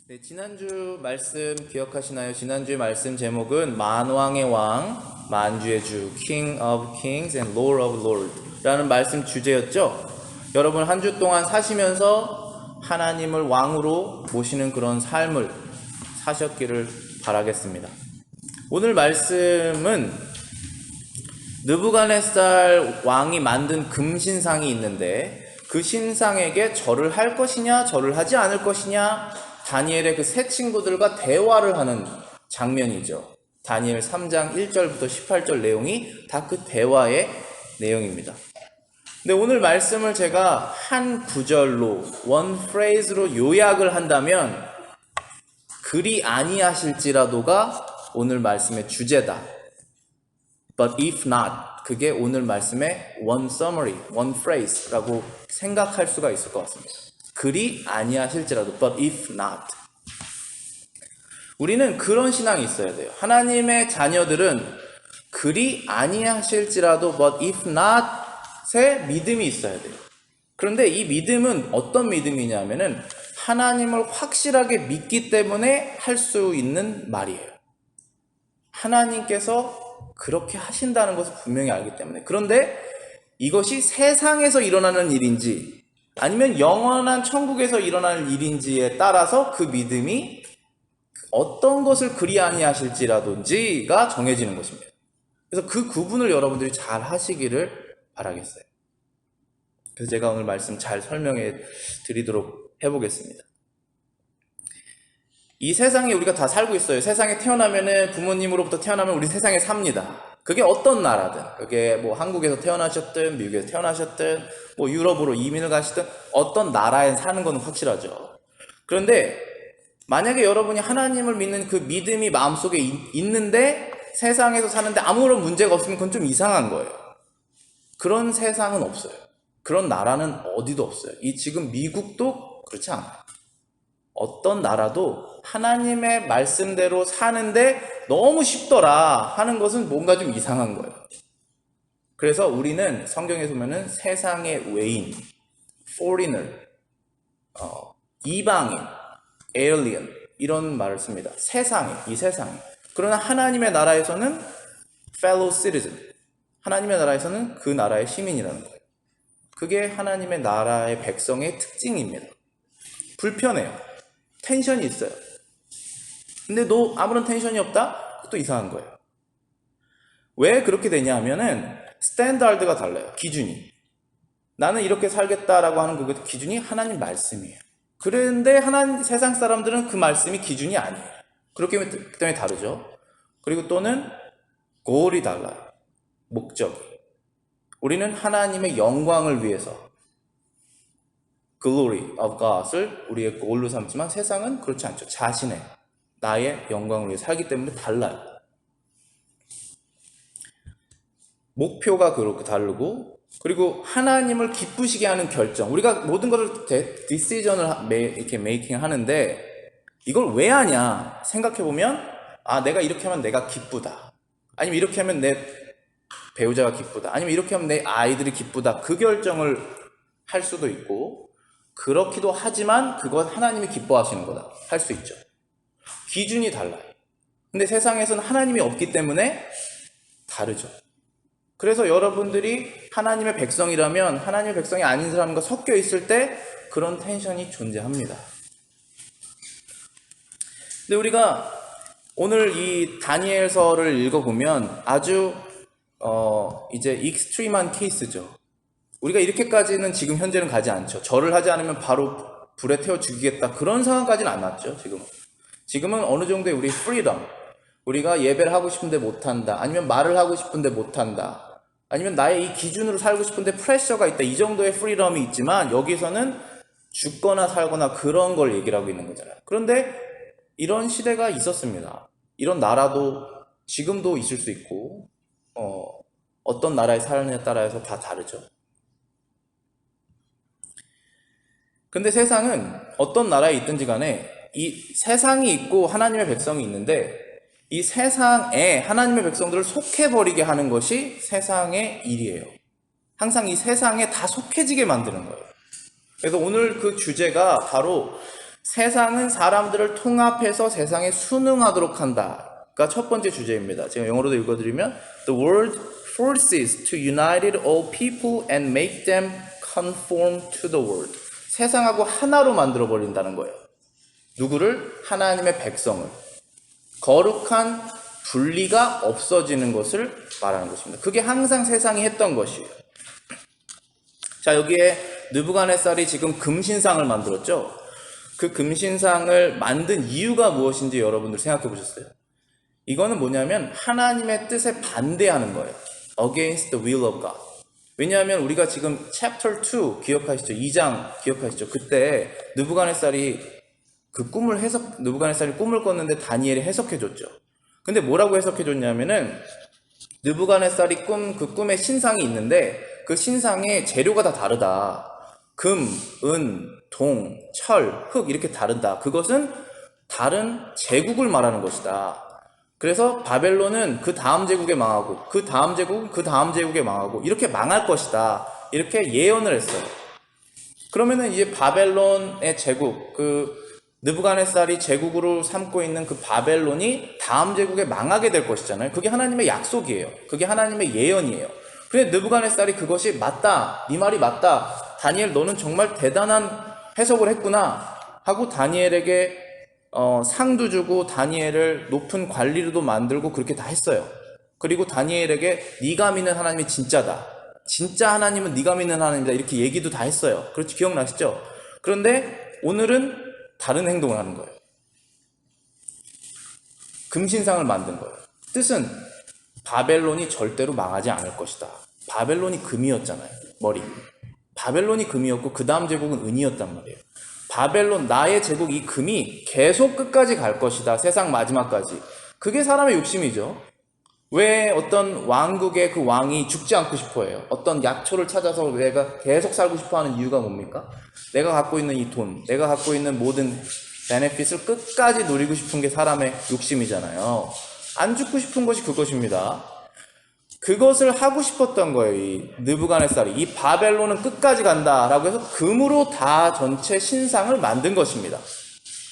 네, 지난주 말씀 기억하시나요? 지난주의 말씀 제목은 만왕의 왕, 만주의 주, King of Kings and Lord of Lords 라는 말씀 주제였죠? 여러분 한 주 동안 사시면서 하나님을 왕으로 모시는 그런 삶을 사셨기를 바라겠습니다. 오늘 말씀은 느부갓네살 왕이 만든 금신상이 있는데 그 신상에게 절을 할 것이냐 절을 하지 않을 것이냐 다니엘의 그 세 친구들과 대화를 하는 장면이죠. 다니엘 3장 1절부터 18절 내용이 다 그 대화의 내용입니다. 근데 오늘 말씀을 제가 한 구절로 원 프레이즈로 요약을 한다면 그리 아니하실지라도가 오늘 말씀의 주제다. But if not, 그게 오늘 말씀의 one summary, one phrase라고 생각할 수가 있을 것 같습니다. 그리 아니하실지라도, but if not. 우리는 그런 신앙이 있어야 돼요. 하나님의 자녀들은 그리 아니하실지라도, but if not의 믿음이 있어야 돼요. 그런데 이 믿음은 어떤 믿음이냐면은 하나님을 확실하게 믿기 때문에 할 수 있는 말이에요. 하나님께서 그렇게 하신다는 것을 분명히 알기 때문에. 그런데 이것이 세상에서 일어나는 일인지 아니면 영원한 천국에서 일어나는 일인지에 따라서 그 믿음이 어떤 것을 그리 아니하실지라든지가 정해지는 것입니다. 그래서 그 구분을 여러분들이 잘 하시기를 바라겠어요. 그래서 제가 오늘 말씀 잘 설명해 드리도록 해보겠습니다. 이 세상에 우리가 다 살고 있어요. 세상에 태어나면은 부모님으로부터 태어나면 우리 세상에 삽니다. 그게 어떤 나라든, 그게 뭐 한국에서 태어나셨든, 미국에서 태어나셨든, 뭐 유럽으로 이민을 가시든 어떤 나라에 사는 건 확실하죠. 그런데 만약에 여러분이 하나님을 믿는 그 믿음이 마음속에 있는데 세상에서 사는데 아무런 문제가 없으면 그건 좀 이상한 거예요. 그런 세상은 없어요. 그런 나라는 어디도 없어요. 이 지금 미국도 그렇지 않아요. 어떤 나라도 하나님의 말씀대로 사는데 너무 쉽더라 하는 것은 뭔가 좀 이상한 거예요. 그래서 우리는 성경에서 보면은 세상의 외인, foreigner, 이방인, alien 이런 말을 씁니다. 세상에, 이 세상에. 그러나 하나님의 나라에서는 fellow citizen, 하나님의 나라에서는 그 나라의 시민이라는 거예요. 그게 하나님의 나라의 백성의 특징입니다. 불편해요. 텐션이 있어요. 근데 너 아무런 텐션이 없다? 그것도 이상한 거예요. 왜 그렇게 되냐 하면은 스탠다드가 달라요. 기준이. 나는 이렇게 살겠다라고 하는 그 기준이 하나님 말씀이에요. 그런데 세상 사람들은 그 말씀이 기준이 아니에요. 그렇기 때문에 다르죠. 그리고 또는 goal이 달라요. 목적이. 우리는 하나님의 영광을 위해서 glory of God을 우리의 goal로 삼지만 세상은 그렇지 않죠. 자신의, 나의 영광을 위해 살기 때문에 달라요. 목표가 그렇게 다르고, 그리고 하나님을 기쁘시게 하는 결정. 우리가 모든 것을 디시전을 이렇게 메이킹 하는데 이걸 왜 하냐 생각해보면, 아, 내가 이렇게 하면 내가 기쁘다. 아니면 이렇게 하면 내 배우자가 기쁘다. 아니면 이렇게 하면 내 아이들이 기쁘다. 그 결정을 할 수도 있고, 그렇기도 하지만 그것 하나님이 기뻐하시는 거다 할 수 있죠. 기준이 달라요. 근데 세상에서는 하나님이 없기 때문에 다르죠. 그래서 여러분들이 하나님의 백성이라면 하나님의 백성이 아닌 사람과 섞여 있을 때 그런 텐션이 존재합니다. 근데 우리가 오늘 이 다니엘서를 읽어보면 아주 이제 익스트림한 케이스죠. 우리가 이렇게까지는 지금 현재는 가지 않죠. 절을 하지 않으면 바로 불에 태워 죽이겠다. 그런 상황까지는 안 왔죠. 지금은 어느 정도의 우리 프리덤. 우리가 예배를 하고 싶은데 못한다. 아니면 말을 하고 싶은데 못한다. 아니면 나의 이 기준으로 살고 싶은데 프레셔가 있다. 이 정도의 프리덤이 있지만 여기서는 죽거나 살거나 그런 걸 얘기를 하고 있는 거잖아요. 그런데 이런 시대가 있었습니다. 이런 나라도 지금도 있을 수 있고 어떤 나라에 사느냐에 따라서 다 다르죠. 근데 세상은 어떤 나라에 있든지 간에 이 세상이 있고 하나님의 백성이 있는데 이 세상에 하나님의 백성들을 속해버리게 하는 것이 세상의 일이에요. 항상 이 세상에 다 속해지게 만드는 거예요. 그래서 오늘 그 주제가 바로 세상은 사람들을 통합해서 세상에 순응하도록 한다가 첫 번째 주제입니다. 제가 영어로도 읽어드리면 The world forces to unite all people and make them conform to the world. 세상하고 하나로 만들어버린다는 거예요. 누구를? 하나님의 백성을. 거룩한 분리가 없어지는 것을 말하는 것입니다. 그게 항상 세상이 했던 것이에요. 자, 여기에 느부갓네살이 지금 금신상을 만들었죠. 그 금신상을 만든 이유가 무엇인지 여러분들 생각해 보셨어요? 이거는 뭐냐면 하나님의 뜻에 반대하는 거예요. Against the will of God. 왜냐하면 우리가 지금 chapter 2 기억하시죠? 2장 기억하시죠? 그때 느부갓네살이 느부갓네살이 꿈을 꿨는데 다니엘이 해석해 줬죠. 근데 뭐라고 해석해 줬냐면은 느부갓네살이 그 꿈에 신상이 있는데 그 신상의 재료가 다 다르다. 금, 은, 동, 철, 흙 이렇게 다르다. 그것은 다른 제국을 말하는 것이다. 그래서 바벨론은 그 다음 제국에 망하고 그 다음 제국은 그 다음 제국에 망하고 이렇게 망할 것이다. 이렇게 예언을 했어요. 그러면은 이제 바벨론의 제국, 느부갓네살이 제국으로 삼고 있는 그 바벨론이 다음 제국에 망하게 될 것이잖아요. 그게 하나님의 약속이에요. 그게 하나님의 예언이에요. 근데 느부갓네살이 그것이 맞다, 네 말이 맞다, 다니엘 너는 정말 대단한 해석을 했구나 하고 다니엘에게 상도 주고 다니엘을 높은 관리로도 만들고 그렇게 다 했어요. 그리고 다니엘에게 네가 믿는 하나님이 진짜다, 진짜 하나님은 네가 믿는 하나님이다, 이렇게 얘기도 다 했어요. 그렇지, 기억나시죠? 그런데 오늘은 다른 행동을 하는 거예요. 금신상을 만든 거예요. 뜻은 바벨론이 절대로 망하지 않을 것이다. 바벨론이 금이었잖아요. 머리. 바벨론이 금이었고 그 다음 제국은 은이었단 말이에요. 바벨론, 나의 제국, 이 금이 계속 끝까지 갈 것이다. 세상 마지막까지. 그게 사람의 욕심이죠. 왜 어떤 왕국의 그 왕이 죽지 않고 싶어 해요? 어떤 약초를 찾아서 내가 계속 살고 싶어 하는 이유가 뭡니까? 내가 갖고 있는 이 돈, 내가 갖고 있는 모든 베네핏을 끝까지 누리고 싶은 게 사람의 욕심이잖아요. 안 죽고 싶은 것이 그것입니다. 그것을 하고 싶었던 거예요. 이 느부갓네살이. 이 바벨론은 끝까지 간다라고 해서 금으로 다 전체 신상을 만든 것입니다.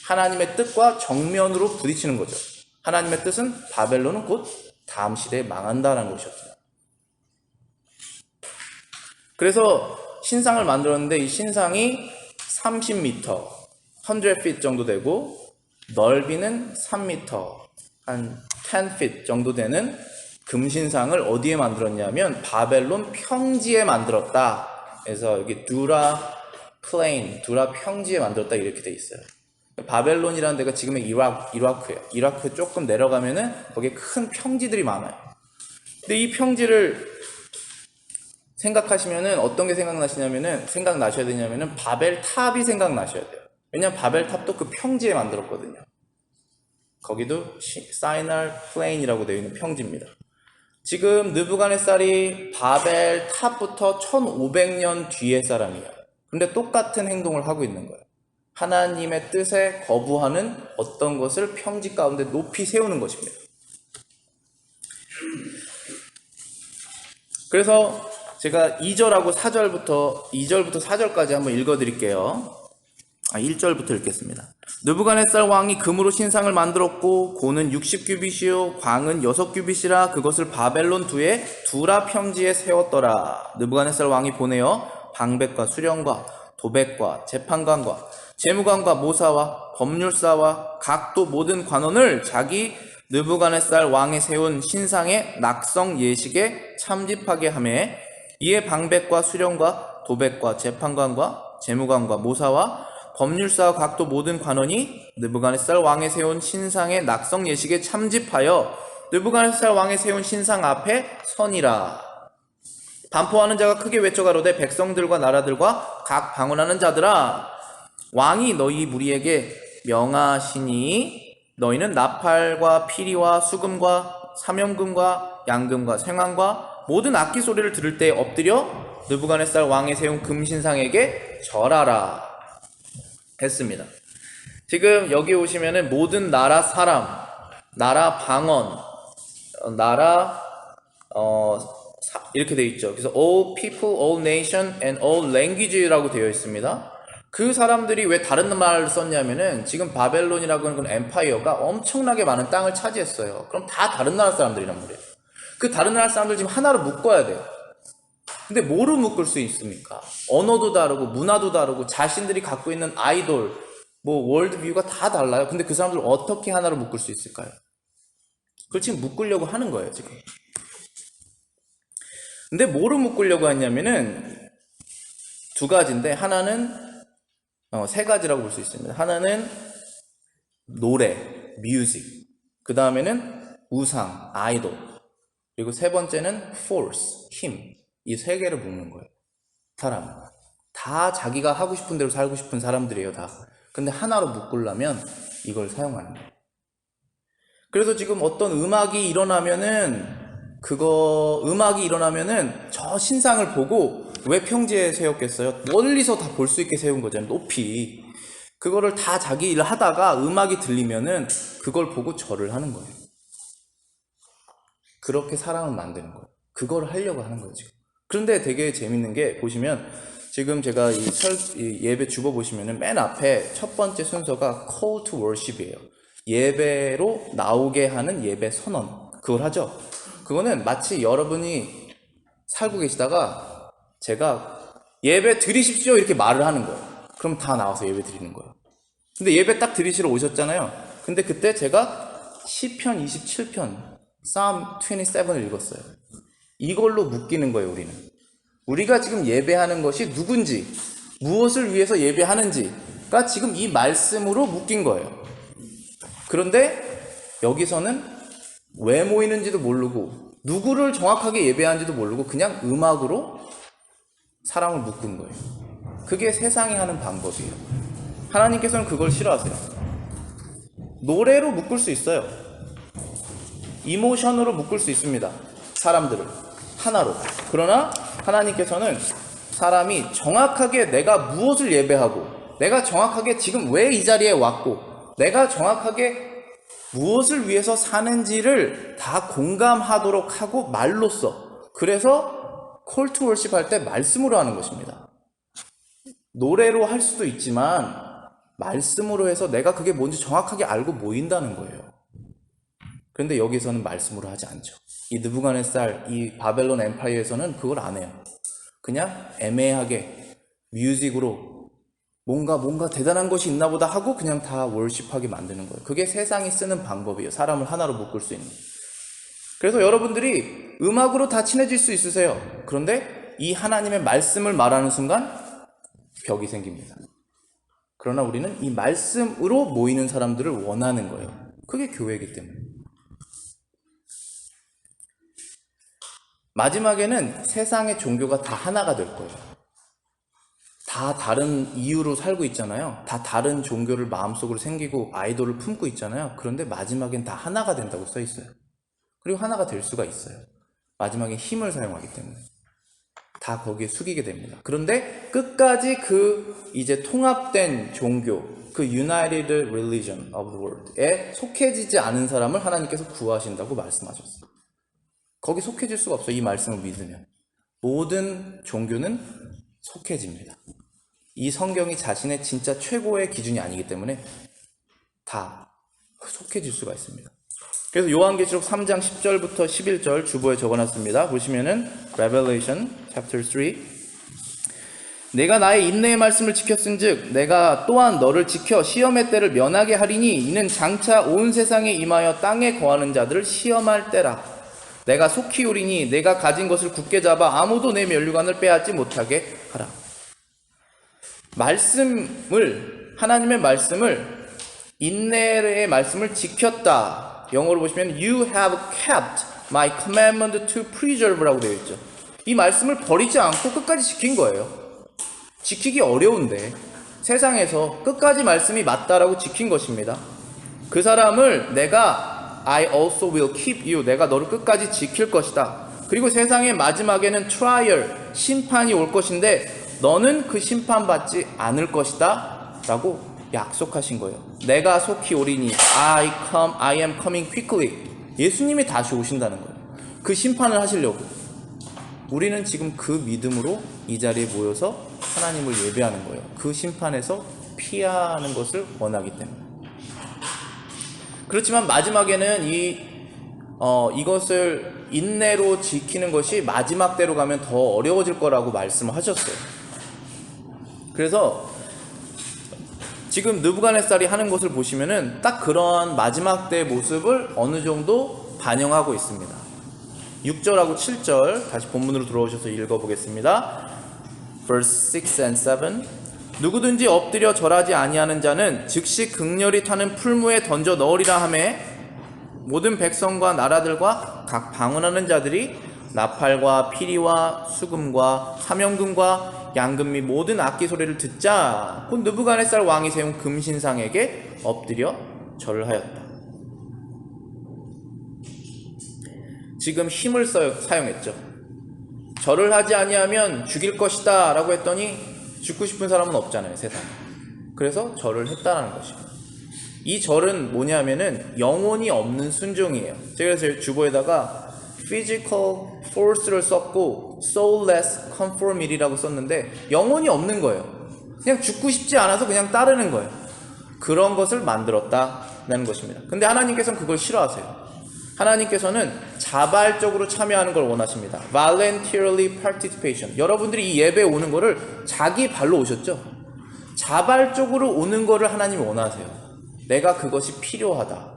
하나님의 뜻과 정면으로 부딪히는 거죠. 하나님의 뜻은 바벨론은 곧 다음 시대에 망한다라는 것이었어요. 그래서 신상을 만들었는데 이 신상이 30m, 100feet 정도 되고 넓이는 3m, 한 10feet 정도 되는 금신상을 어디에 만들었냐면 바벨론 평지에 만들었다. 그래서 여기 두라 플레인, 두라 평지에 만들었다 이렇게 돼 있어요. 바벨론이라는 데가 지금의 이라크예요. 이라크 조금 내려가면은 거기에 큰 평지들이 많아요. 근데 이 평지를 생각하시면은 어떤 게 생각나셔야 되냐면은 바벨탑이 생각나셔야 돼요. 왜냐면 바벨탑도 그 평지에 만들었거든요. 거기도 사이날 플레인이라고 되어 있는 평지입니다. 지금 느부갓네살이 바벨탑부터 1500년 뒤의 사람이에요. 근데 똑같은 행동을 하고 있는 거예요. 하나님의 뜻에 거부하는 어떤 것을 평지 가운데 높이 세우는 것입니다. 그래서 제가 2절부터 4절까지 한번 읽어드릴게요. 1절부터 읽겠습니다. 느부갓네살 왕이 금으로 신상을 만들었고 고는 60규빗이요 광은 6규빗이라 그것을 바벨론 두에 두라 평지에 세웠더라. 느부갓네살 왕이 보내어 방백과 수령과 도백과 재판관과 재무관과 모사와 법률사와 각도 모든 관원을 자기 느부갓네살 왕이 세운 신상의 낙성 예식에 참집하게 하매 이에 방백과 수령과 도백과 재판관과 재무관과 모사와 법률사와 각도 모든 관원이 느부갓네살 왕이 세운 신상의 낙성 예식에 참집하여 느부갓네살 왕이 세운 신상 앞에 서니라. 반포하는 자가 크게 외쳐 가로되 백성들과 나라들과 각 방언하는 자들아, 왕이 너희 무리에게 명하시니 너희는 나팔과 피리와 수금과 사명금과 양금과 생황과 모든 악기 소리를 들을 때 엎드려 느부갓네살 왕이 세운 금신상에게 절하라 했습니다. 지금 여기 오시면은 모든 나라 사람, 나라 방언, 나라 이렇게 되어 있죠. 그래서 all people, all nation, and all language라고 되어 있습니다. 그 사람들이 왜 다른 말을 썼냐면은 지금 바벨론이라고 하는 건 엠파이어가 엄청나게 많은 땅을 차지했어요. 그럼 다 다른 나라 사람들이란 말이에요. 그 다른 나라 사람들 지금 하나로 묶어야 돼요. 근데 뭐로 묶을 수 있습니까? 언어도 다르고 문화도 다르고 자신들이 갖고 있는 아이돌, 뭐 월드뷰가 다 달라요. 근데 그 사람들 어떻게 하나로 묶을 수 있을까요? 그걸 지금 묶으려고 하는 거예요, 지금. 근데 뭐로 묶으려고 했냐면은 두 가지인데 하나는 세 가지라고 볼 수 있습니다. 하나는 노래, 뮤직. 그 다음에는 우상, 아이돌. 그리고 세 번째는 force, 힘. 이 세 개를 묶는 거예요. 사람. 다 자기가 하고 싶은 대로 살고 싶은 사람들이에요, 다. 근데 하나로 묶으려면 이걸 사용하는 거예요. 그래서 지금 어떤 음악이 일어나면은 저 신상을 보고 왜 평지에 세웠겠어요? 멀리서 다 볼 수 있게 세운 거잖아요. 높이. 그거를 다 자기 일을 하다가 음악이 들리면은 그걸 보고 절을 하는 거예요. 그렇게 사람을 만드는 거예요. 그걸 하려고 하는 거예요, 지금. 그런데 되게 재밌는 게 보시면 지금 제가 이 예배 주보 보시면은 맨 앞에 첫 번째 순서가 call to worship이에요. 예배로 나오게 하는 예배 선언. 그걸 하죠. 그거는 마치 여러분이 살고 계시다가 제가 예배 드리십시오 이렇게 말을 하는 거예요. 그럼 다 나와서 예배 드리는 거예요. 근데 예배 딱 드리시러 오셨잖아요. 근데 그때 제가 시편 27편 Psalm 27을 읽었어요. 이걸로 묶이는 거예요, 우리는. 우리가 지금 예배하는 것이 누군지, 무엇을 위해서 예배하는지가 지금 이 말씀으로 묶인 거예요. 그런데 여기서는 왜 모이는지도 모르고 누구를 정확하게 예배하는지도 모르고 그냥 음악으로 사람을 묶은 거예요. 그게 세상이 하는 방법이에요. 하나님께서는 그걸 싫어하세요. 노래로 묶을 수 있어요. 이모션으로 묶을 수 있습니다. 사람들을 하나로. 그러나 하나님께서는 사람이 정확하게 내가 무엇을 예배하고 내가 정확하게 지금 왜 이 자리에 왔고 내가 정확하게 무엇을 위해서 사는지를 다 공감하도록 하고 말로써, 그래서 콜 투 월십 할 때 말씀으로 하는 것입니다. 노래로 할 수도 있지만 말씀으로 해서 내가 그게 뭔지 정확하게 알고 모인다는 거예요. 그런데 여기서는 말씀으로 하지 않죠. 이 느부갓네살, 이 바벨론 엠파이어에서는 그걸 안 해요. 그냥 애매하게 뮤직으로 뭔가 대단한 것이 있나 보다 하고 그냥 다 월십하게 만드는 거예요. 그게 세상이 쓰는 방법이에요. 사람을 하나로 묶을 수 있는. 그래서 여러분들이 음악으로 다 친해질 수 있으세요. 그런데 이 하나님의 말씀을 말하는 순간 벽이 생깁니다. 그러나 우리는 이 말씀으로 모이는 사람들을 원하는 거예요. 그게 교회이기 때문에. 마지막에는 세상의 종교가 다 하나가 될 거예요. 다 다른 이유로 살고 있잖아요. 다 다른 종교를 마음속으로 생기고 아이돌을 품고 있잖아요. 그런데 마지막엔 다 하나가 된다고 써 있어요. 그리고 하나가 될 수가 있어요. 마지막에 힘을 사용하기 때문에. 다 거기에 숙이게 됩니다. 그런데 끝까지 그 이제 통합된 종교, 그 United Religion of the World에 속해지지 않은 사람을 하나님께서 구하신다고 말씀하셨어요. 거기 속해질 수가 없어요. 이 말씀을 믿으면. 모든 종교는 속해집니다. 이 성경이 자신의 진짜 최고의 기준이 아니기 때문에 다 속해질 수가 있습니다. 그래서 요한계시록 3장 10절부터 11절 주보에 적어놨습니다. 보시면은 Revelation chapter 3 내가 나의 인내의 말씀을 지켰은즉 내가 또한 너를 지켜 시험의 때를 면하게 하리니 이는 장차 온 세상에 임하여 땅에 거하는 자들을 시험할 때라. 내가 속히 오리니 내가 가진 것을 굳게 잡아 아무도 내 면류관을 빼앗지 못하게 하라. 하나님의 말씀을, 인내의 말씀을 지켰다. 영어로 보시면 You have kept my commandment to preserve라고 되어 있죠. 이 말씀을 버리지 않고 끝까지 지킨 거예요. 지키기 어려운데 세상에서 끝까지 말씀이 맞다라고 지킨 것입니다. 그 사람을 내가 I also will keep you, 내가 너를 끝까지 지킬 것이다. 그리고 세상의 마지막에는 trial, 심판이 올 것인데 너는 그 심판받지 않을 것이다 라고 약속하신 거예요. 내가 속히 오리니 I am coming quickly. 예수님이 다시 오신다는 거예요. 그 심판을 하시려고. 우리는 지금 그 믿음으로 이 자리에 모여서 하나님을 예배하는 거예요. 그 심판에서 피하는 것을 원하기 때문에. 그렇지만 마지막에는 이것을 인내로 지키는 것이 마지막 때로 가면 더 어려워질 거라고 말씀을 하셨어요. 그래서 지금 느부갓네살이 하는 것을 보시면은 딱 그런 마지막 때의 모습을 어느 정도 반영하고 있습니다. 6절하고 7절 다시 본문으로 들어오셔서 읽어보겠습니다. Verse 6 and 7. 누구든지 엎드려 절하지 아니하는 자는 즉시 극렬히 타는 풀무에 던져 넣으리라 하매 모든 백성과 나라들과 각 방언하는 자들이 나팔과 피리와 수금과 사명금과 양금 및 모든 악기 소리를 듣자 곧 느부갓네살 왕이 세운 금신상에게 엎드려 절을 하였다. 지금 힘을 사용했죠. 절을 하지 아니하면 죽일 것이다 라고 했더니 죽고 싶은 사람은 없잖아요, 세상에. 그래서 절을 했다는 것입니다. 이 절은 뭐냐면은 영혼이 없는 순종이에요. 제가 그래서 주보에다가 physical force를 썼고 soulless conformity라고 썼는데 영혼이 없는 거예요. 그냥 죽고 싶지 않아서 그냥 따르는 거예요. 그런 것을 만들었다는 것입니다. 근데 하나님께서는 그걸 싫어하세요. 하나님께서는 자발적으로 참여하는 걸 원하십니다. voluntarily participation. 여러분들이 이 예배에 오는 거를 자기 발로 오셨죠? 자발적으로 오는 거를 하나님이 원하세요. 내가 그것이 필요하다.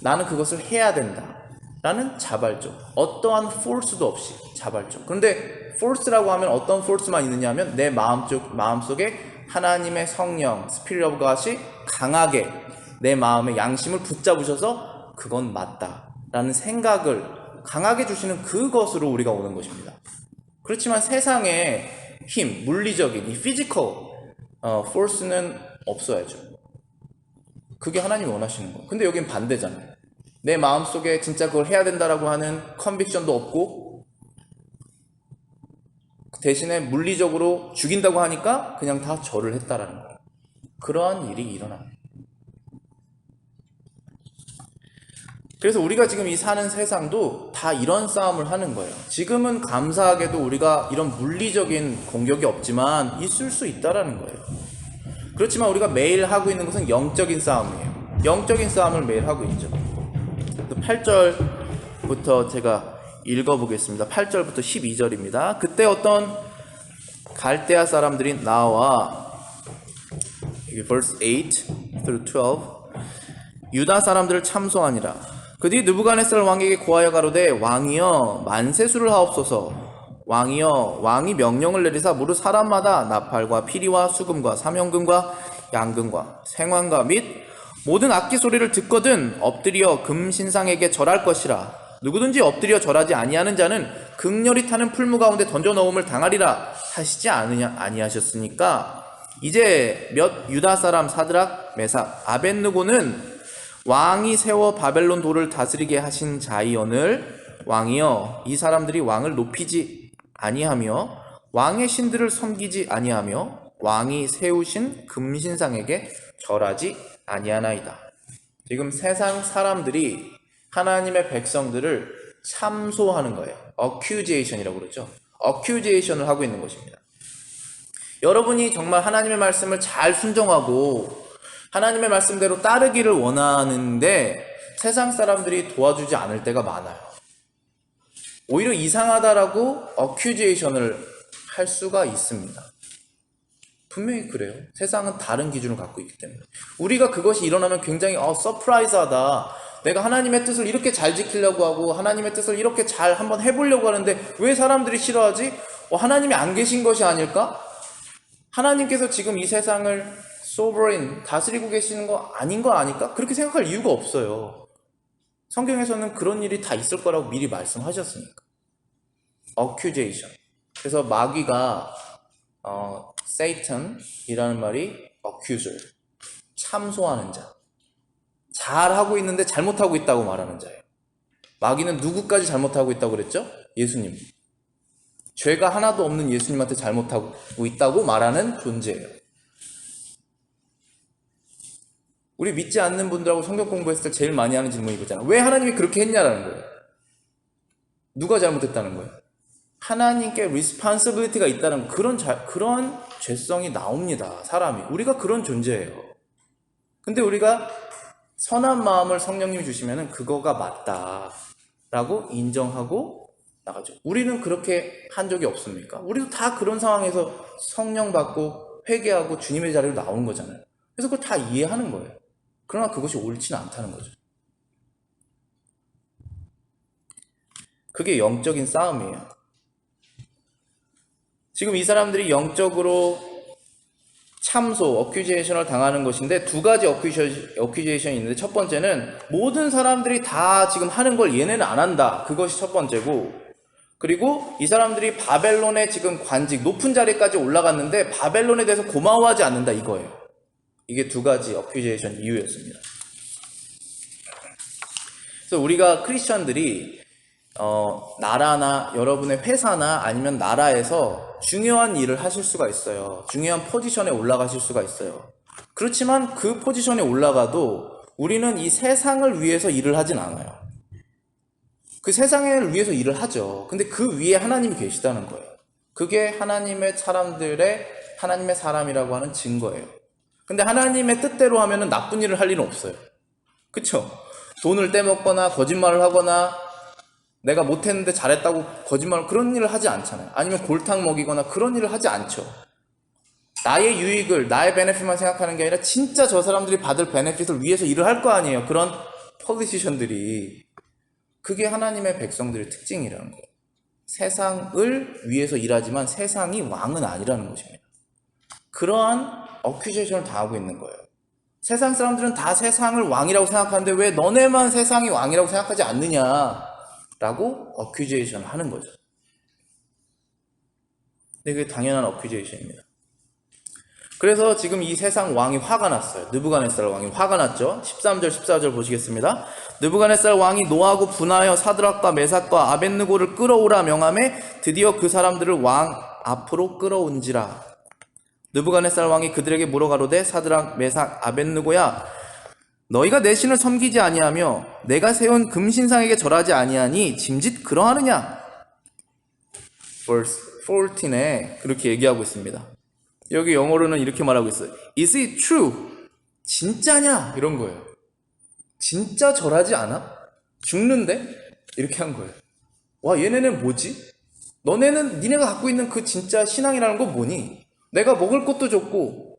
나는 그것을 해야 된다. 라는 자발적. 어떠한 force도 없이 자발적. 그런데 force라고 하면 어떤 force만 있느냐 하면 내 마음속에 하나님의 성령, Spirit of God이 강하게 내 마음의 양심을 붙잡으셔서 그건 맞다. 라는 생각을 강하게 주시는 그것으로 우리가 오는 것입니다. 그렇지만 세상에 힘, 물리적인 이 physical force는 없어야죠. 그게 하나님이 원하시는 거예요. 근데 여긴 반대잖아요. 내 마음속에 진짜 그걸 해야 된다라고 하는 컨빅션도 없고 대신에 물리적으로 죽인다고 하니까 그냥 다 절을 했다라는 거예요. 그러한 일이 일어납니다. 그래서 우리가 지금 이 사는 세상도 다 이런 싸움을 하는 거예요. 지금은 감사하게도 우리가 이런 물리적인 공격이 없지만 있을 수 있다라는 거예요. 그렇지만 우리가 매일 하고 있는 것은 영적인 싸움이에요. 영적인 싸움을 매일 하고 있죠. 8절부터 제가 읽어보겠습니다. 8절부터 12절입니다. 그때 어떤 갈대아 사람들이 나와 verse 8 through 12 유다 사람들을 참소하니라. 그 뒤 느부갓네살 왕에게 고하여 가로되 왕이여 만세수를 하옵소서. 왕이여 왕이 명령을 내리사 무릇 사람마다 나팔과 피리와 수금과 사명금과 양금과 생환과 및 모든 악기 소리를 듣거든 엎드려 금신상에게 절할 것이라. 누구든지 엎드려 절하지 아니하는 자는 극렬히 타는 풀무 가운데 던져 넣음을 당하리라 하시지 아니하셨으니까. 이제 몇 유다 사람 사드락 메삭 아벳느고는 왕이 세워 바벨론 도를 다스리게 하신 자이언을 왕이여 이 사람들이 왕을 높이지 아니하며 왕의 신들을 섬기지 아니하며 왕이 세우신 금신상에게 절하지 아니하나이다. 지금 세상 사람들이 하나님의 백성들을 참소하는 거예요. accusation이라고 그러죠. accusation을 하고 있는 것입니다. 여러분이 정말 하나님의 말씀을 잘 순종하고 하나님의 말씀대로 따르기를 원하는데 세상 사람들이 도와주지 않을 때가 많아요. 오히려 이상하다라고 accusation을 할 수가 있습니다. 분명히 그래요. 세상은 다른 기준을 갖고 있기 때문에. 우리가 그것이 일어나면 굉장히 서프라이즈하다. 내가 하나님의 뜻을 이렇게 잘 지키려고 하고 하나님의 뜻을 이렇게 잘 한번 해보려고 하는데 왜 사람들이 싫어하지? 하나님이 안 계신 것이 아닐까? 하나님께서 지금 이 세상을 sovereign, 다스리고 계시는 거 아닌 거 아닐까? 그렇게 생각할 이유가 없어요. 성경에서는 그런 일이 다 있을 거라고 미리 말씀하셨으니까. accusation. 그래서 마귀가 Satan이라는 말이 accuser, 참소하는 자. 잘하고 있는데 잘못하고 있다고 말하는 자예요. 마귀는 누구까지 잘못하고 있다고 그랬죠? 예수님. 죄가 하나도 없는 예수님한테 잘못하고 있다고 말하는 존재예요. 우리 믿지 않는 분들하고 성경 공부했을 때 제일 많이 하는 질문이 이거잖아. 왜 하나님이 그렇게 했냐라는 거예요. 누가 잘못했다는 거예요? 하나님께 responsibility가 있다는 그런 죄성이 나옵니다. 사람이. 우리가 그런 존재예요. 근데 우리가 선한 마음을 성령님이 주시면은 그거가 맞다라고 인정하고 나가죠. 우리는 그렇게 한 적이 없습니까? 우리도 다 그런 상황에서 성령 받고 회개하고 주님의 자리로 나오는 거잖아요. 그래서 그걸 다 이해하는 거예요. 그러나 그것이 옳지는 않다는 거죠. 그게 영적인 싸움이에요. 지금 이 사람들이 영적으로 참소, 어큐제이션을 당하는 것인데 두 가지 어큐제이션이 있는데 첫 번째는 모든 사람들이 다 지금 하는 걸 얘네는 안 한다. 그것이 첫 번째고, 그리고 이 사람들이 바벨론의 지금 관직, 높은 자리까지 올라갔는데 바벨론에 대해서 고마워하지 않는다 이거예요. 이게 두 가지 어큐제이션 이유였습니다. 그래서 우리가 크리스천들이 나라나 여러분의 회사나 아니면 나라에서 중요한 일을 하실 수가 있어요. 중요한 포지션에 올라가실 수가 있어요. 그렇지만 그 포지션에 올라가도 우리는 이 세상을 위해서 일을 하진 않아요. 그 세상을 위해서 일을 하죠. 근데 그 위에 하나님이 계시다는 거예요. 그게 하나님의 사람이라고 하는 증거예요. 근데 하나님의 뜻대로 하면은 나쁜 일을 할 일은 없어요. 그쵸? 돈을 떼먹거나 거짓말을 하거나 내가 못했는데 잘했다고 거짓말, 그런 일을 하지 않잖아요. 아니면 골탕 먹이거나 그런 일을 하지 않죠. 나의 유익을, 나의 베네핏만 생각하는 게 아니라 진짜 저 사람들이 받을 베네핏을 위해서 일을 할 거 아니에요. 그런 폴리티션들이. 그게 하나님의 백성들의 특징이라는 거예요. 세상을 위해서 일하지만 세상이 왕은 아니라는 것입니다. 그러한 어큐제이션을 당하고 있는 거예요. 세상 사람들은 다 세상을 왕이라고 생각하는데 왜 너네만 세상이 왕이라고 생각하지 않느냐 라고 어큐제이션을 하는 거죠. 근데 그게 당연한 어큐제이션입니다. 그래서 지금 이 세상 왕이 화가 났어요. 느부갓네살 왕이 화가 났죠. 13절 14절 보시겠습니다. 느부갓네살 왕이 노하고 분하여 사드락과 메삭과 아벳느고를 끌어오라 명함에 드디어 그 사람들을 왕 앞으로 끌어온지라. 느부갓네살 왕이 그들에게 물어가로되 사드락 메삭 아벳느고야, 너희가 내 신을 섬기지 아니하며 내가 세운 금신상에게 절하지 아니하니 짐짓 그러하느냐? Verse 14에 그렇게 얘기하고 있습니다. 여기 영어로는 이렇게 말하고 있어요. Is it true? 진짜냐? 이런 거예요. 진짜 절하지 않아? 죽는데? 이렇게 한 거예요. 와, 얘네는 뭐지? 너네는 니네가 갖고 있는 그 진짜 신앙이라는 건 뭐니? 내가 먹을 것도 줬고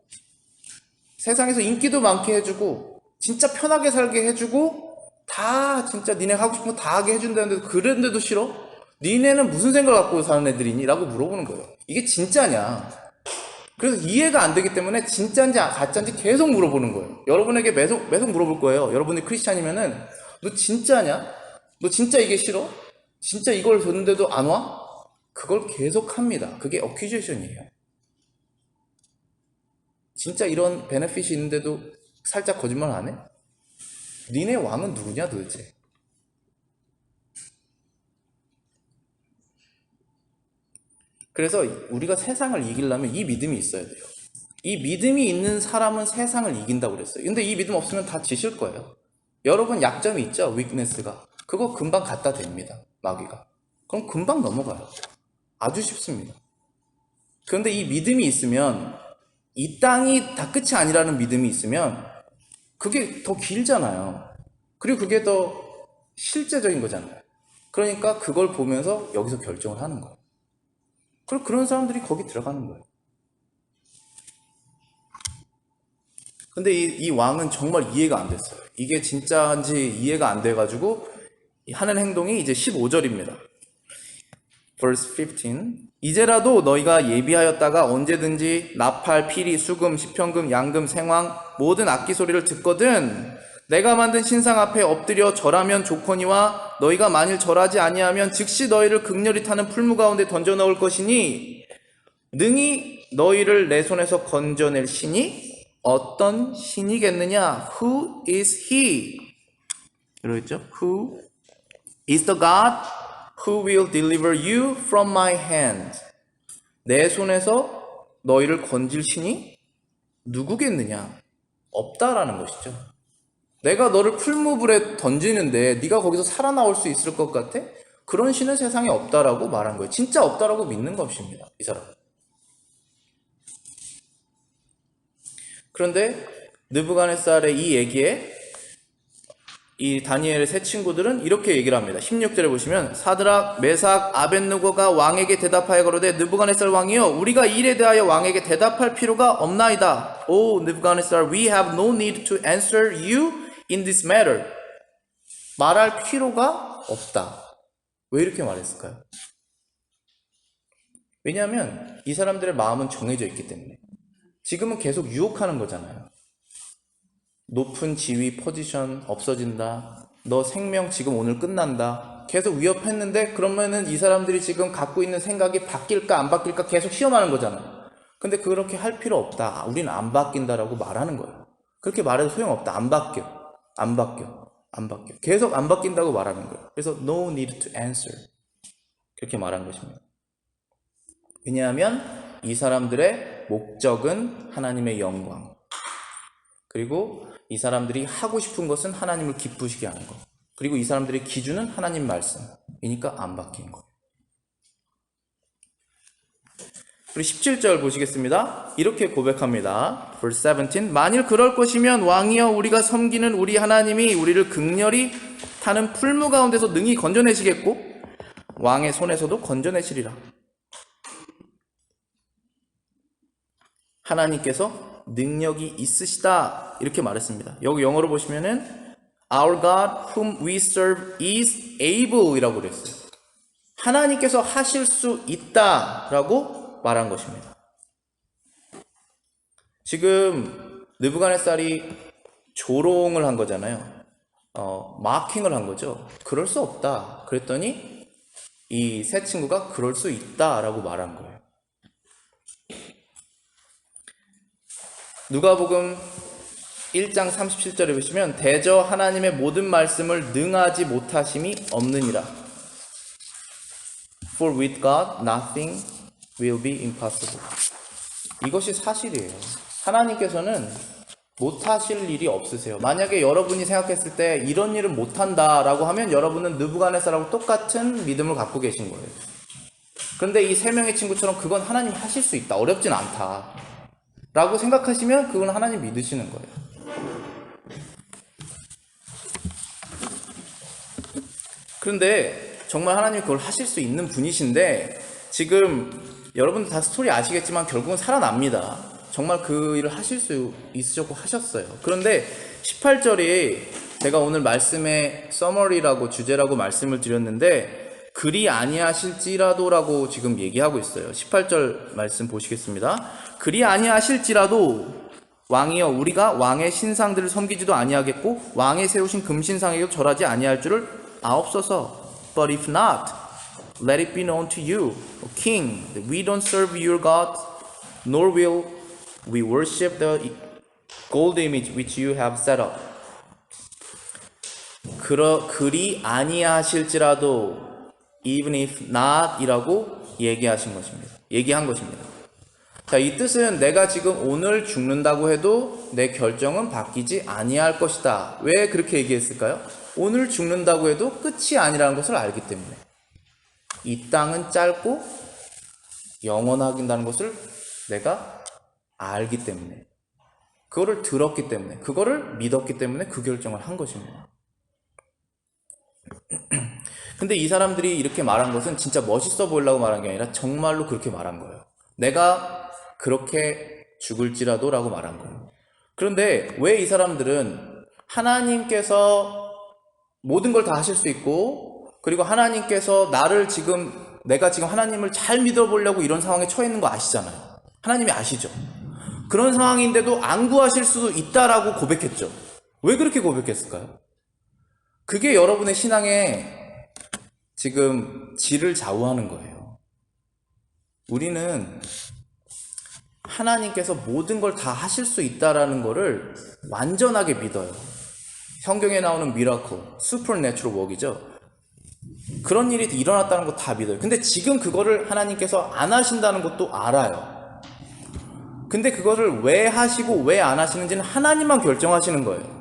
세상에서 인기도 많게 해주고 진짜 편하게 살게 해주고 다 진짜 니네 하고 싶은 거 다 하게 해준다는데 그랬는데도 싫어? 니네는 무슨 생각을 갖고 사는 애들이니? 라고 물어보는 거예요. 이게 진짜냐? 그래서 이해가 안 되기 때문에 진짜인지 가짜인지 계속 물어보는 거예요. 여러분에게 계속 물어볼 거예요. 여러분이 크리스찬이면은 너 진짜냐? 너 진짜 이게 싫어? 진짜 이걸 줬는데도 안 와? 그걸 계속 합니다. 그게 어큐제이션이에요. 진짜 이런 베네핏이 있는데도 살짝 거짓말 안 해? 니네 왕은 누구냐 도대체? 그래서 우리가 세상을 이기려면 이 믿음이 있어야 돼요. 이 믿음이 있는 사람은 세상을 이긴다고 그랬어요. 근데 이 믿음 없으면 다 지실 거예요. 여러분 약점이 있죠? 위크네스가. 그거 금방 갖다 댑니다. 마귀가. 그럼 금방 넘어가요. 아주 쉽습니다. 그런데 이 믿음이 있으면 이 땅이 다 끝이 아니라는 믿음이 있으면 그게 더 길잖아요. 그리고 그게 더 실제적인 거잖아요. 그러니까 그걸 보면서 여기서 결정을 하는 거예요. 그리고 그런 사람들이 거기 들어가는 거예요. 근데 이 왕은 정말 이해가 안 됐어요. 이게 진짜인지 이해가 안 돼가지고 하는 행동이 이제 15절입니다. verse 15. 이제라도 너희가 예비하였다가 언제든지 나팔, 피리, 수금, 시편금, 양금, 생황 모든 악기 소리를 듣거든 내가 만든 신상 앞에 엎드려 절하면 좋거니와 너희가 만일 절하지 아니하면 즉시 너희를 극렬히 타는 풀무 가운데 던져 넣을 것이니 능히 너희를 내 손에서 건져낼 신이 어떤 신이겠느냐? Who is he? 이러겠죠? Who is the God who will deliver you from my hand? 내 손에서 너희를 건질 신이 누구겠느냐? 없다라는 것이죠. 내가 너를 풀무불에 던지는데 네가 거기서 살아나올 수 있을 것 같아? 그런 신은 세상에 없다라고 말한 거예요. 진짜 없다라고 믿는 것입니다. 이 사람. 그런데 느부갓네살의 이 얘기에 이 다니엘의 세 친구들은 이렇게 얘기를 합니다. 16절에 보시면 사드락, 메삭, 아벳느고가 왕에게 대답하여 가로되 느부갓네살 왕이여 우리가 이 일에 대하여 왕에게 대답할 필요가 없나이다. O 느부갓네살, we have no need to answer you in this matter. 말할 필요가 없다. 왜 이렇게 말했을까요? 왜냐하면 이 사람들의 마음은 정해져 있기 때문에. 지금은 계속 유혹하는 거잖아요. 높은 지위, 포지션 없어진다. 너 생명 지금 오늘 끝난다. 계속 위협했는데 그러면은 이 사람들이 지금 갖고 있는 생각이 바뀔까 안 바뀔까 계속 시험하는 거잖아요. 근데 그렇게 할 필요 없다. 우리는 안 바뀐다라고 말하는 거예요. 그렇게 말해도 소용없다. 안 바뀌어. 안 바뀌어. 안 바뀌어. 계속 안 바뀐다고 말하는 거예요. 그래서 no need to answer. 그렇게 말한 것입니다. 왜냐하면 이 사람들의 목적은 하나님의 영광. 그리고 이 사람들이 하고 싶은 것은 하나님을 기쁘시게 하는 것. 그리고 이 사람들의 기준은 하나님 말씀이니까 안 바뀌는 거예요. 그리고 17절 보시겠습니다. 이렇게 고백합니다. Verse 17. 만일 그럴 것이면 왕이여 우리가 섬기는 우리 하나님이 우리를 극렬히 타는 풀무 가운데서 능히 건져내시겠고 왕의 손에서도 건져내시리라. 하나님께서 능력이 있으시다 이렇게 말했습니다. 여기 영어로 보시면은 Our God whom we serve is able 이라고 그랬어요. 하나님께서 하실 수 있다 라고 말한 것입니다. 지금 느부갓네살이 조롱을 한 거잖아요. 마킹을 한 거죠. 그럴 수 없다 그랬더니 이 세 친구가 그럴 수 있다 라고 말한 거예요. 누가복음 1장 37절에 보시면 대저 하나님의 모든 말씀을 능하지 못하심이 없느니라. For with God nothing will be impossible. 이것이 사실이에요. 하나님께서는 못하실 일이 없으세요. 만약에 여러분이 생각했을 때 이런 일은 못한다라고 하면 여러분은 느부갓네살하고 똑같은 믿음을 갖고 계신 거예요. 그런데 이 세 명의 친구처럼 그건 하나님이 하실 수 있다. 어렵진 않다. 라고 생각하시면 그건 하나님 믿으시는 거예요. 그런데 정말 하나님이 그걸 하실 수 있는 분이신데 지금 여러분들 다 스토리 아시겠지만 결국은 살아납니다. 정말 그 일을 하실 수 있으셨고 하셨어요. 그런데 18절이 제가 오늘 말씀의 서머리라고 주제라고 말씀을 드렸는데 그리 아니하실지라도라고 지금 얘기하고 있어요. 18절 말씀 보시겠습니다. 그리 아니하실지라도 왕이여 우리가 왕의 신상들을 섬기지도 아니하겠고 왕의 세우신 금신상에도 절하지 아니할 줄을 아옵소서. But if not, let it be known to you, O king, that we don't serve your God, nor will we worship the gold image which you have set up. 그리 아니하실지라도 even if not 이라고 얘기한 것입니다. 자, 이 뜻은 내가 지금 오늘 죽는다고 해도 내 결정은 바뀌지 아니할 것이다. 왜 그렇게 얘기했을까요? 오늘 죽는다고 해도 끝이 아니라는 것을 알기 때문에. 이 땅은 짧고 영원하긴다는 것을 내가 알기 때문에. 그거를 들었기 때문에. 그거를 믿었기 때문에 그 결정을 한 것입니다. 근데 이 사람들이 이렇게 말한 것은 진짜 멋있어 보이려고 말한 게 아니라 정말로 그렇게 말한 거예요. 내가 그렇게 죽을지라도 라고 말한 거예요. 그런데 왜 이 사람들은 하나님께서 모든 걸 다 하실 수 있고 그리고 하나님께서 내가 지금 하나님을 잘 믿어보려고 이런 상황에 처해 있는 거 아시잖아요. 하나님이 아시죠. 그런 상황인데도 안 구하실 수도 있다라고 고백했죠. 왜 그렇게 고백했을까요? 그게 여러분의 신앙의 지금 질을 좌우하는 거예요. 우리는 하나님께서 모든 걸 다 하실 수 있다라는 거를 완전하게 믿어요. 성경에 나오는 미라클, 슈퍼내추럴 웍이죠. 그런 일이 일어났다는 거 다 믿어요. 근데 지금 그거를 하나님께서 안 하신다는 것도 알아요. 근데 그거를 왜 하시고 왜 안 하시는지는 하나님만 결정하시는 거예요.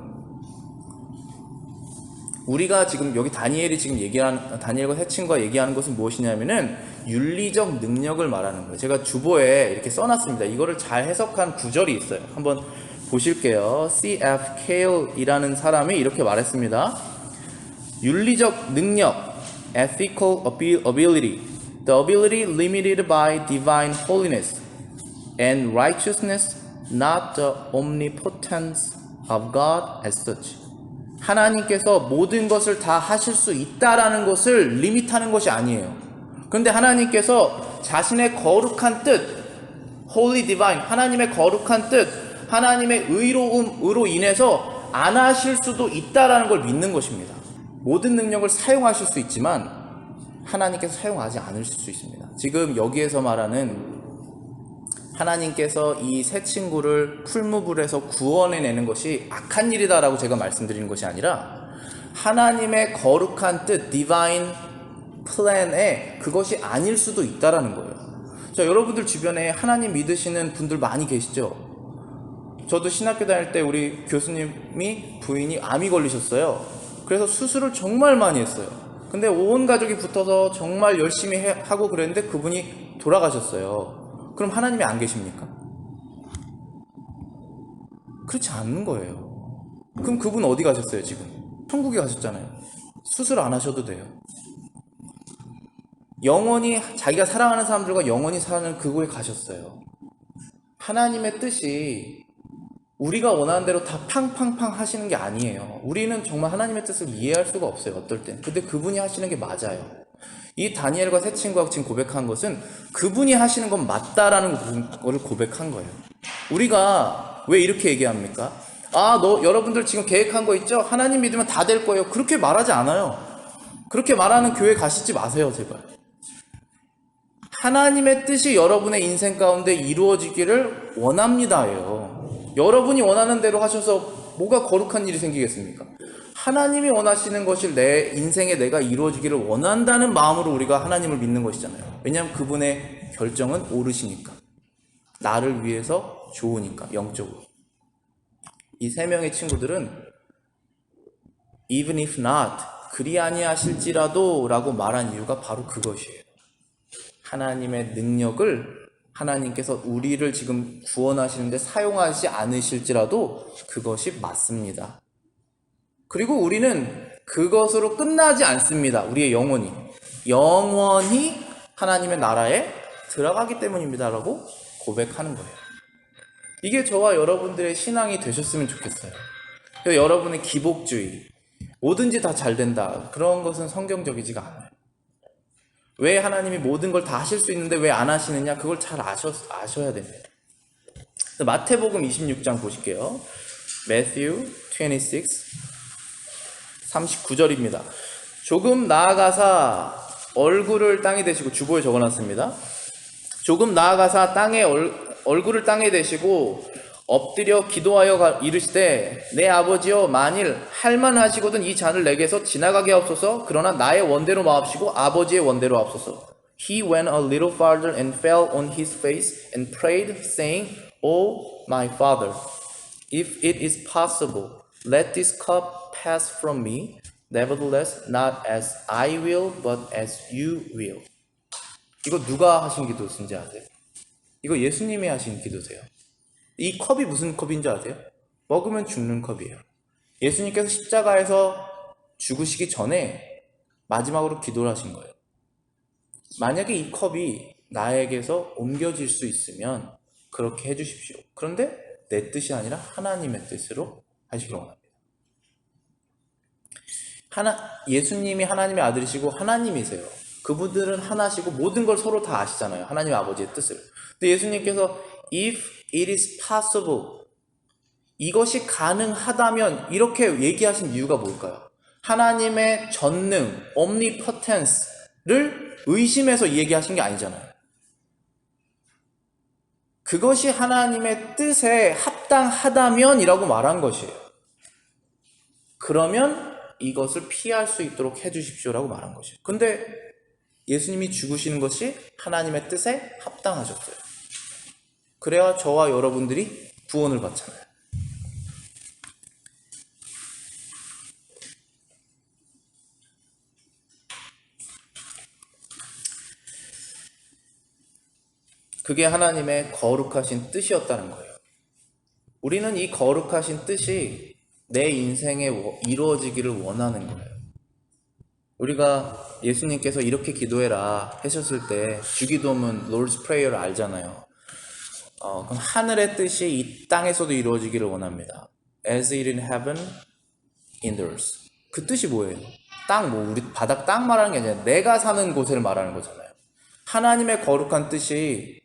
우리가 지금 여기 다니엘이 지금 얘기하는, 다니엘과 세 친구가 얘기하는 것은 무엇이냐면은 윤리적 능력을 말하는 거예요. 제가 주보에 이렇게 써놨습니다. 이거를 잘 해석한 구절이 있어요. 한번 보실게요. C.F. Cale이라는 사람이 이렇게 말했습니다. 윤리적 능력, ethical ability, the ability limited by divine holiness and righteousness, not the omnipotence of God as such. 하나님께서 모든 것을 다 하실 수 있다라는 것을 리밋하는 것이 아니에요. 그런데 하나님께서 자신의 거룩한 뜻, Holy Divine, 하나님의 거룩한 뜻, 하나님의 의로움으로 인해서 안 하실 수도 있다라는 걸 믿는 것입니다. 모든 능력을 사용하실 수 있지만 하나님께서 사용하지 않으실 수 있습니다. 지금 여기에서 말하는 하나님께서 이 세 친구를 풀무불에서 구원해내는 것이 악한 일이다라고 제가 말씀드리는 것이 아니라 하나님의 거룩한 뜻, 디바인 플랜에 그것이 아닐 수도 있다라는 거예요. 자, 여러분들 주변에 하나님 믿으시는 분들 많이 계시죠? 저도 신학교 다닐 때 우리 교수님이 부인이 암이 걸리셨어요. 그래서 수술을 정말 많이 했어요. 근데 온 가족이 붙어서 정말 열심히 하고 그랬는데 그분이 돌아가셨어요. 그럼 하나님이 안 계십니까? 그렇지 않는 거예요. 그럼 그분 어디 가셨어요 지금? 천국에 가셨잖아요. 수술 안 하셔도 돼요. 영원히 자기가 사랑하는 사람들과 영원히 사는 그곳에 가셨어요. 하나님의 뜻이 우리가 원하는 대로 다 팡팡팡 하시는 게 아니에요. 우리는 정말 하나님의 뜻을 이해할 수가 없어요. 어떨 땐. 근데 그분이 하시는 게 맞아요. 이 다니엘과 세 친구가 지금 고백한 것은 그분이 하시는 건 맞다라는 것을 고백한 거예요. 우리가 왜 이렇게 얘기합니까? 여러분들 지금 계획한 거 있죠? 하나님 믿으면 다 될 거예요. 그렇게 말하지 않아요. 그렇게 말하는 교회 가시지 마세요, 제발. 하나님의 뜻이 여러분의 인생 가운데 이루어지기를 원합니다예요. 여러분이 원하는 대로 하셔서 뭐가 거룩한 일이 생기겠습니까? 하나님이 원하시는 것을 내 인생에 내가 이루어지기를 원한다는 마음으로 우리가 하나님을 믿는 것이잖아요. 왜냐하면 그분의 결정은 옳으시니까. 나를 위해서 좋으니까, 영적으로. 이 세 명의 친구들은 even if not, 그리 아니하실지라도 라고 말한 이유가 바로 그것이에요. 하나님의 능력을 하나님께서 우리를 지금 구원하시는데 사용하지 않으실지라도 그것이 맞습니다. 그리고 우리는 그것으로 끝나지 않습니다. 우리의 영원히 하나님의 나라에 들어가기 때문입니다 라고 고백하는 거예요. 이게 저와 여러분들의 신앙이 되셨으면 좋겠어요. 여러분의 기복주의, 뭐든지 다 잘 된다, 그런 것은 성경적이지가 않아요. 왜 하나님이 모든 걸 다 하실 수 있는데 왜 안 하시느냐, 그걸 잘 아셔야 됩니다. 마태복음 26장 보실게요. Matthew 26 39절입니다. 조금 나아가사 얼굴을 땅에 대시고, 주보에 적어놨습니다. 조금 나아가사 얼굴을 땅에 대시고 엎드려 기도하여 이르시되, 내 아버지여, 만일 할만하시거든 이 잔을 내게서 지나가게 하옵소서. 그러나 나의 원대로 마옵시고 아버지의 원대로 하옵소서. He went a little farther and fell on his face and prayed, saying, O my Father, if it is possible, let this cup pass from me. Nevertheless, not as I will, but as you will. 이거 누가 하신 기도인지 아세요? 이거 예수님이 하신 기도세요. 이 컵이 무슨 컵인지 아세요? 먹으면 죽는 컵이에요. 예수님께서 십자가에서 죽으시기 전에 마지막으로 기도를 하신 거예요. 만약에 이 컵이 나에게서 옮겨질 수 있으면 그렇게 해주십시오. 그런데 내 뜻이 아니라 하나님의 뜻으로 하시기 원합니다. 예수님이 하나님의 아들이시고 하나님이세요. 그분들은 하나시고 모든 걸 서로 다 아시잖아요. 하나님 아버지의 뜻을. 근데 예수님께서 if it is possible, 이것이 가능하다면, 이렇게 얘기하신 이유가 뭘까요? 하나님의 전능, omnipotence를 의심해서 얘기하신 게 아니잖아요. 그것이 하나님의 뜻에 합당하다면 이라고 말한 것이에요. 그러면 이것을 피할 수 있도록 해주십시오라고 말한 것이에요. 근데 예수님이 죽으시는 것이 하나님의 뜻에 합당하셨어요. 그래야 저와 여러분들이 구원을 받잖아요. 그게 하나님의 거룩하신 뜻이었다는 거예요. 우리는 이 거룩하신 뜻이 내 인생에 이루어지기를 원하는 거예요. 우리가 예수님께서 이렇게 기도해라 하셨을 때 주기도문 Lord's Prayer를 알잖아요. 그럼 하늘의 뜻이 이 땅에서도 이루어지기를 원합니다. As it in heaven, in the earth. 그 뜻이 뭐예요? 우리 바닥 땅 말하는 게 아니라 내가 사는 곳을 말하는 거잖아요. 하나님의 거룩한 뜻이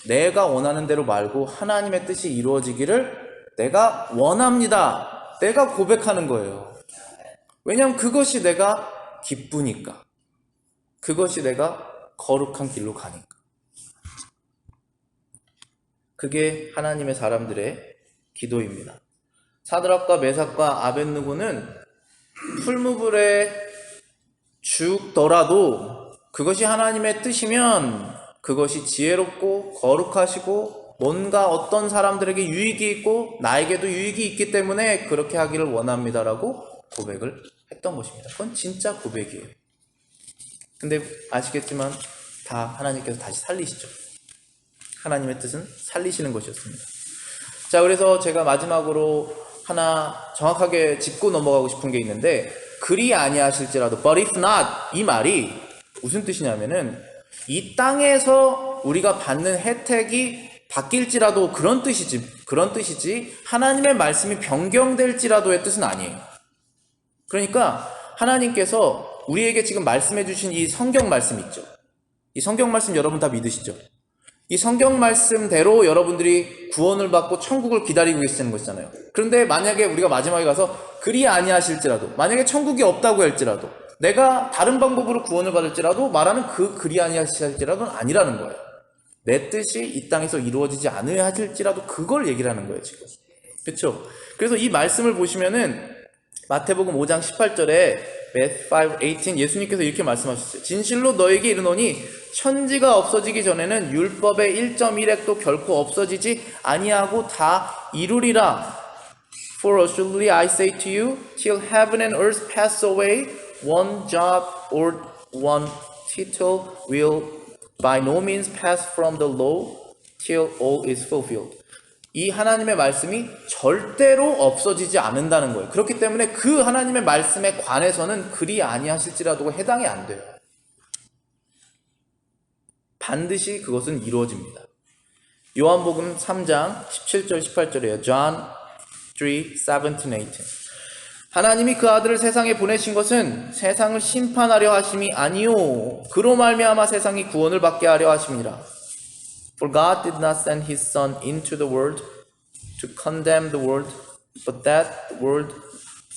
내가 원하는 대로 말고 하나님의 뜻이 이루어지기를 내가 원합니다. 내가 고백하는 거예요. 왜냐하면 그것이 내가 기쁘니까. 그것이 내가 거룩한 길로 가니까. 그게 하나님의 사람들의 기도입니다. 사드락과 메삭과 아벳느고는 풀무불에 죽더라도 그것이 하나님의 뜻이면 그것이 지혜롭고 거룩하시고 뭔가 어떤 사람들에게 유익이 있고 나에게도 유익이 있기 때문에 그렇게 하기를 원합니다라고 고백을 했던 것입니다. 그건 진짜 고백이에요. 근데 아시겠지만 다 하나님께서 다시 살리시죠. 하나님의 뜻은 살리시는 것이었습니다. 자, 그래서 제가 마지막으로 하나 정확하게 짚고 넘어가고 싶은 게 있는데, 그리 아니하실지라도 but if not, 이 말이 무슨 뜻이냐면은 이 땅에서 우리가 받는 혜택이 바뀔지라도 그런 뜻이지 하나님의 말씀이 변경될지라도의 뜻은 아니에요. 그러니까 하나님께서 우리에게 지금 말씀해 주신 이 성경 말씀 있죠. 이 성경 말씀 여러분 다 믿으시죠? 이 성경 말씀대로 여러분들이 구원을 받고 천국을 기다리고 계시는 것이잖아요. 그런데 만약에 우리가 마지막에 가서 그리 아니하실지라도, 만약에 천국이 없다고 할지라도, 내가 다른 방법으로 구원을 받을지라도 말하는 그리 아니하실지라도는 아니라는 거예요. 내 뜻이 이 땅에서 이루어지지 않으려 하실지라도 그걸 얘기를 하는 거예요, 지금. 그렇죠? 그래서 이 말씀을 보시면은 마태복음 5장 18절에 Matthew 5:18 예수님께서 이렇게 말씀하셨어요. 진실로 너에게 이르노니 천지가 없어지기 전에는 율법의 1.1획도 결코 없어지지 아니하고 다 이루리라. For assuredly I say to you, till heaven and earth pass away, one jot or one tittle will by no means pass from the law till all is fulfilled. 이 하나님의 말씀이 절대로 없어지지 않는다는 거예요. 그렇기 때문에 그 하나님의 말씀에 관해서는 그리 아니하실지라도 해당이 안 돼요. 반드시 그것은 이루어집니다. 요한복음 3장 17절 18절이에요. John 3:17, 18. 하나님이 그 아들을 세상에 보내신 것은 세상을 심판하려 하심이 아니요 그로 말미암아 세상이 구원을 받게 하려 하심이라. For God did not send his son into the world to condemn the world, but that the world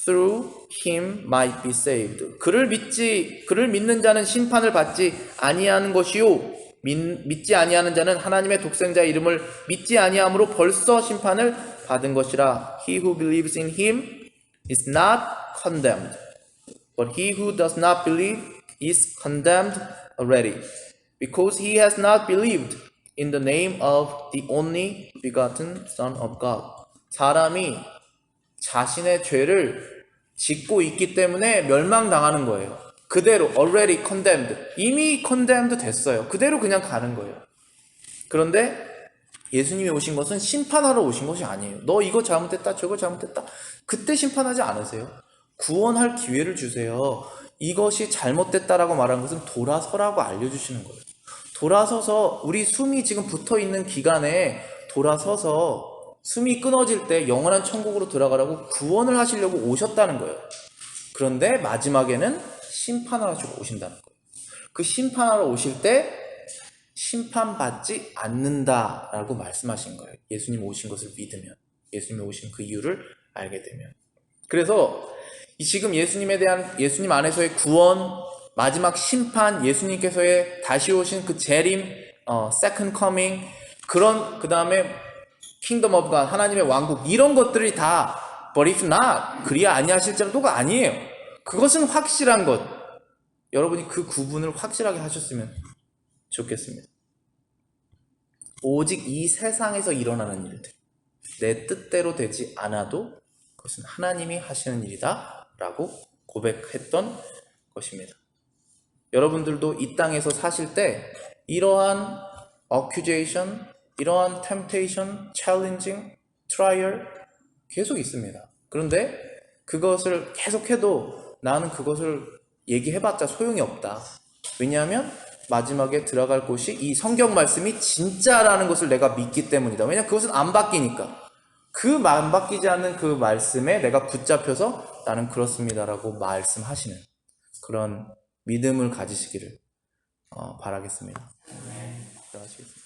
through him might be saved. 그를 믿는 자는 심판을 받지 아니하는 것이요 믿지 아니하는 자는 하나님의 독생자의 이름을 믿지 아니함으로 벌써 심판을 받은 것이라. He who believes in him is not condemned, but he who does not believe is condemned already, because he has not believed in the name of the only begotten Son of God. 사람이 자신의 죄를 짓고 있기 때문에 멸망당하는 거예요. 그대로 already condemned, 이미 condemned 됐어요. 그대로 그냥 가는 거예요. 그런데 예수님이 오신 것은 심판하러 오신 것이 아니에요. 너 이거 잘못했다, 저거 잘못했다. 그때 심판하지 않으세요. 구원할 기회를 주세요. 이것이 잘못됐다라고 말하는 것은 돌아서라고 알려주시는 거예요. 돌아서서 우리 숨이 지금 붙어있는 기간에 돌아서서 숨이 끊어질 때 영원한 천국으로 들어가라고 구원을 하시려고 오셨다는 거예요. 그런데 마지막에는 심판하러 오신다는 거예요. 그 심판하러 오실 때 심판받지 않는다라고 말씀하신 거예요. 예수님 오신 것을 믿으면, 예수님 오신 그 이유를 알게 되면. 그래서 지금 예수님 안에서의 구원, 마지막 심판, 예수님께서의 다시 오신 그 재림, second coming, 그 다음에 kingdom of God, 하나님의 왕국, 이런 것들이 다 but if not, 그리야 아니하실지라도가 아니에요. 그것은 확실한 것. 여러분이 그 구분을 확실하게 하셨으면 좋겠습니다. 오직 이 세상에서 일어나는 일들, 내 뜻대로 되지 않아도 그것은 하나님이 하시는 일이다 라고 고백했던 것입니다. 여러분들도 이 땅에서 사실 때 이러한 accusation, 이러한 temptation, challenging, trial 계속 있습니다. 그런데 그것을 계속해도 나는 그것을 얘기해봤자 소용이 없다. 왜냐하면 마지막에 들어갈 곳이 이 성경 말씀이 진짜라는 것을 내가 믿기 때문이다. 왜냐하면 그것은 안 바뀌니까. 그 안 바뀌지 않는 그 말씀에 내가 붙잡혀서 나는 그렇습니다라고 말씀하시는 그런 믿음을 가지시기를 바라겠습니다. 들어가시겠습니다.